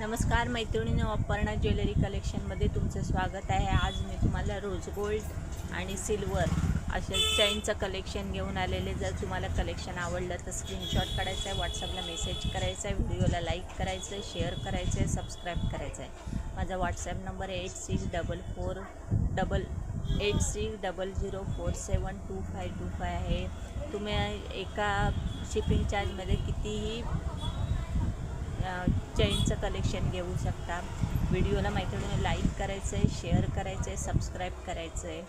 नमस्कार मैत्रिणींनो, अपर्णा ज्वेलरी कलेक्शनमध्ये तुमचं स्वागत आहे। आज मी तुम्हाला रोज गोल्ड आणि सिल्वर अशा चेनचं कलेक्शन घेऊन आलेले। जर तुम्हाला कलेक्शन आवडलं तर स्क्रीनशॉट काढायचा आहे, व्हॉट्सअपला मेसेज करायचा आहे, व्हिडिओला लाईक करायचं आहे, शेअर करायचं आहे, सबस्क्राईब करायचं आहे। माझा व्हॉट्सअप नंबर 8600472525 आहे। तुम्ही एका शिपिंग चार्जमध्ये कितीही चेनचं कलेक्शन घेऊ शकता। व्हिडिओला मैत्रिणींना लाईक करायचं आहे, शेअर करायचं आहे, सबस्क्राईब करायचं आहे।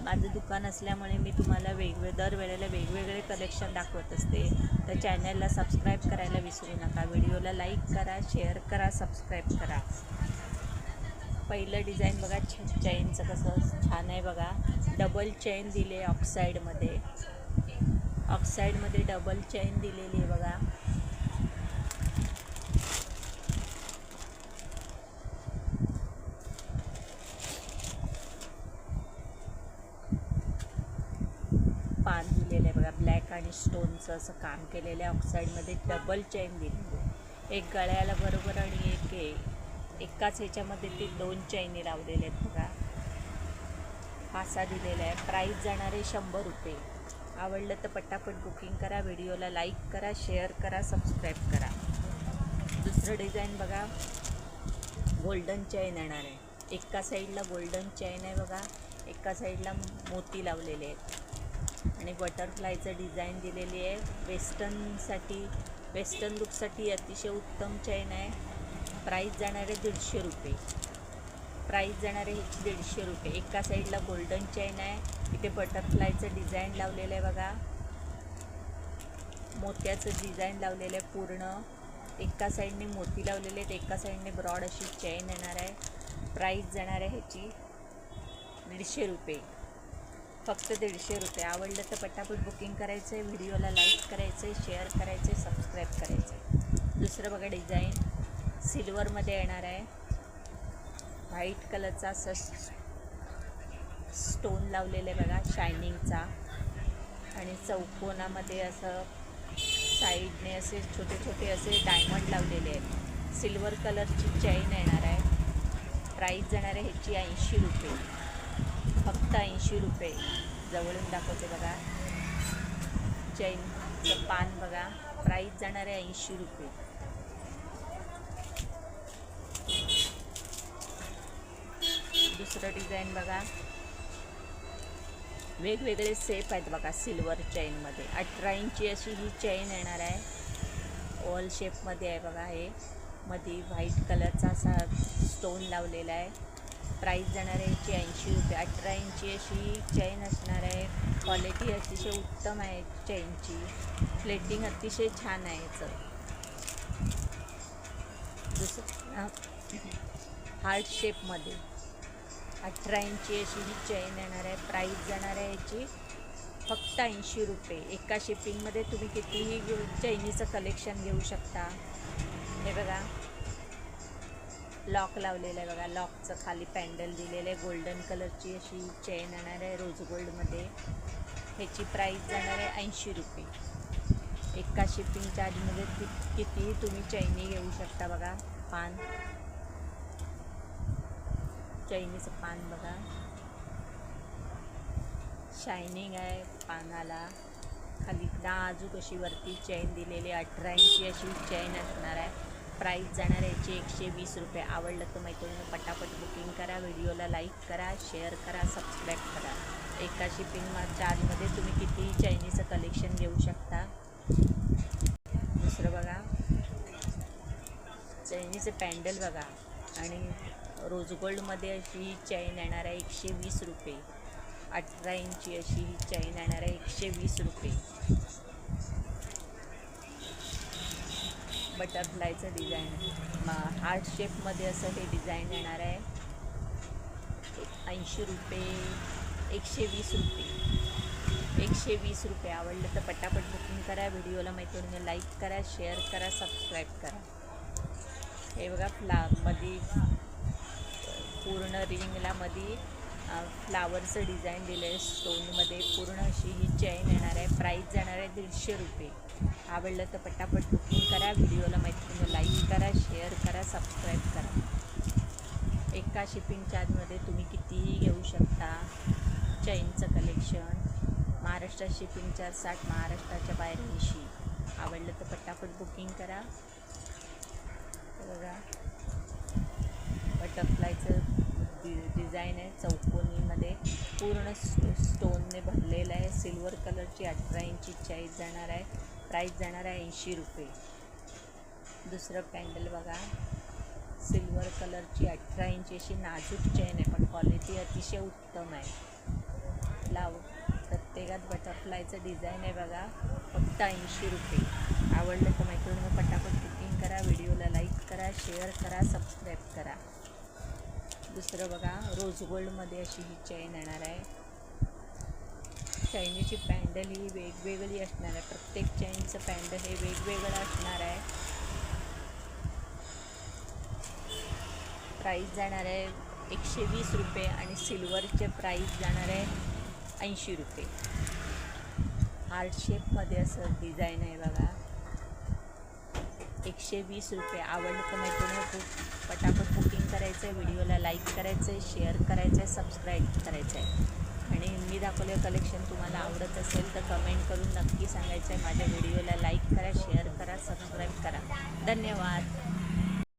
माझं दुकान असल्यामुळे मी तुम्हाला दरवेळेला वेगवेगळे कलेक्शन दाखवत असते। तर चॅनलला सबस्क्राईब करायला विसरू नका। व्हिडिओला लाईक करा, शेअर करा, सबस्क्राईब करा। पहिलं डिझाईन बघा, चेनचं कसं छान आहे बघा। डबल चेन दिले ऑक्साईडमध्ये डबल चेन दिलेली आहे बघा। पान दिलेलं आहे बघा, ब्लॅक आणि स्टोनचं असं काम केलेलं आहे। ऑक्साईडमध्ये डबल चेन दिलेली आहे, एक गळ्याला बरोबर आणि एकाच ह्याच्यामध्ये ते 2 चैनी लावलेले आहेत बघा। फासा दिलेला आहे। प्राईस जाणार आहे 100 रुपये। आवडलं तर पटापट बुकिंग करा। व्हिडिओला लाईक करा, शेअर करा, सबस्क्राईब करा। दुसरं डिझाईन बघा, गोल्डन चैन येणार आहे। एका साईडला गोल्डन चैन आहे बघा, एका साईडला मोती लावलेले आहेत आणि बटरफ्लायचं डिझाईन दिलेली आहे। वेस्टर्न लुकसाठी अतिशय उत्तम चैन आहे। प्राईस जाणार आहे 150 रुपये। ह्याची 150 रुपये। एका साईडला गोल्डन चैन आहे, इथे बटरफ्लायचं डिझाईन लावलेलं आहे बघा, मोत्याचं डिझाईन लावलेलं आहे पूर्ण। एका साईडने मोती लावलेले आहेत, एका साईडने ब्रॉड अशी चैन येणार आहे। प्राईस जाणार आहे ह्याची 150 रुपये, फक्त 150 रुपये। आवडलं तर पटापट बुकिंग करायचं आहे। व्हिडिओला लाईक करायचं आहे, शेअर करायचं आहे, सबस्क्राईब करायचं आहे। दुसरं बघा डिझाईन, सिल्वरमध्ये येणार आहे। व्हाईट कलरचा असं स्टोन लावलेलं आहे बघा, शायनिंगचा, आणि चौकोनामध्ये असं साईडने असे छोटे छोटे असे डायमंड लावलेले आहेत। सिल्वर कलरची चैन येणार आहे। प्राईस जाणार आहे ह्याची 80 रुपये, फक्त 80 रुपये। जवळून दाखवते बघा, चैनचं पान बघा। प्राईस जाणार आहे 80 रुपये। दुसरं डिझाईन बघा, वेगवेगळे सेप आहेत बघा सिल्वर चैनमध्ये। 18 इंची अशी ही चैन येणार आहे, ओव्हल शेपमध्ये आहे बघा। हे मध्ये व्हाईट कलरचा असा स्टोन लावलेला आहे। प्राईस जाणार आहे याची 80 रुपये। 18 इंची अशी चैन असणार आहे। क्वालिटी अतिशय उत्तम आहे चैनची, प्लेटिंग अतिशय छान आहे याचं। दुसरं हार्ट शेपमध्ये 18 इंची अशी ही चैन येणार आहे। प्राईस जाणार आहे याची फक्त 80 रुपये। एका शिपिंगमध्ये तुम्ही कितीही चैनीचं कलेक्शन घेऊ शकता। हे बघा, लॉक लावलेलं आहे बघा, लॉकचं खाली पॅन्डल दिलेलं आहे। गोल्डन कलरची अशी चैन येणार आहे रोज गोल्डमध्ये। ह्याची प्राईस जाणार आहे 80 रुपये। एका शिपिंग चार्जमध्ये कितीही तुम्ही चैनी घेऊ शकता बघा। पान, चैनीचं पान बघा, शायनिंग आहे पानाला, खाली नाजूक अशी वरती चैन दिलेली। 18 इंची अशी चैन असणार आहे। प्राईस जाणार आहे याची 120 रुपये। आवडलं तर मैत्रिणींनो पटापट बुकिंग करा। व्हिडिओला लाईक करा, शेअर करा, सबस्क्राईब करा। एका शिपिंग चार्जमध्ये तुम्ही कितीही चैनीचं कलेक्शन घेऊ शकता। दुसरं बघा, चैनीचे पॅन्डल बघा, आणि रोज गोल्डमध्ये अशी ही चैन येणार आहे 120 रुपये। 18 इंची अशी ही चैन येणार आहे 120 रुपये। बटरफ्लायचं डिझाईन हार्ट शेपमध्ये असं हे डिझाईन येणार आहे 80 रुपये। 120 रुपये, 120 रुपये। आवडलं तर पटापट बुकिंग करा। व्हिडिओला मैत्रिणींना लाईक करा, शेअर करा, सबस्क्राईब करा। हे बघा, मध्ये पूर्ण रिंगला मध्ये फ्लावरचं डिझाईन दिलं आहे स्टोनमध्ये. पूर्ण अशी ही चेन येणार आहे. प्राईस जाणार आहे 150 रुपये. आवडलं तर पटापट बुकिंग करा. व्हिडिओला मैत्रिणी लाईक करा, शेअर करा, सबस्क्राईब करा. एका शिपिंग चार्जमध्ये तुम्ही कितीही घेऊ शकता. चेनचं कलेक्शन. महाराष्ट्रात शिपिंग चार्ज 60, महाराष्ट्राच्या बाहेर 80. आवडलं तर पटापट बुकिंग करा. बघा बटरफ्लायचं डिझाईन आहे चौकोनीमध्ये. पूर्ण स्टोनने भरलेलं आहे. सिल्वर कलरची 18 इंची चेन जाणार आहे. प्राईस जाणार आहे 80 रुपये. दुसरं पॅन्डल बघा. सिल्वर कलरची 18 इंची अशी नाजूक चेन आहे, पण क्वालिटी अतिशय उत्तम आहे. प्रत्येकात बटरफ्लायचं डिझाईन आहे बघा. फक्त 80 रुपये. आवडलं तर मैत्रिणी पटापट बुकिंग करा. व्हिडिओला लाईक करा, शेअर करा, सबस्क्राईब करा. दुसरं बघा रोज गोल्डमध्ये अशी ही चेन येणार आहे. चैनीची पॅन्डल ही वेगवेगळी असणार आहे. प्रत्येक चेनचं पॅन्डल हे वेगवेगळं असणार आहे. प्राईस जाणार आहे 120 रुपये आणि सिल्वरचे प्राईस जाणार आहे 80 रुपये. हार्ट शेपमध्ये असं डिझाईन आहे बघा. 120 रुपये. आवडलं तर मैत्रिणी खूप पटापट बुकिंग करायचं आहे. व्हिडिओला लाईक करायचं आहे, शेअर करायचं आहे, सबस्क्राईब करायचं आहे. आणि मी दाखवलेलं कलेक्शन तुम्हाला आवडत असेल तर कमेंट करून नक्की सांगायचं आहे. माझ्या व्हिडिओला लाईक करा, शेअर करा, सबस्क्राईब करा. धन्यवाद.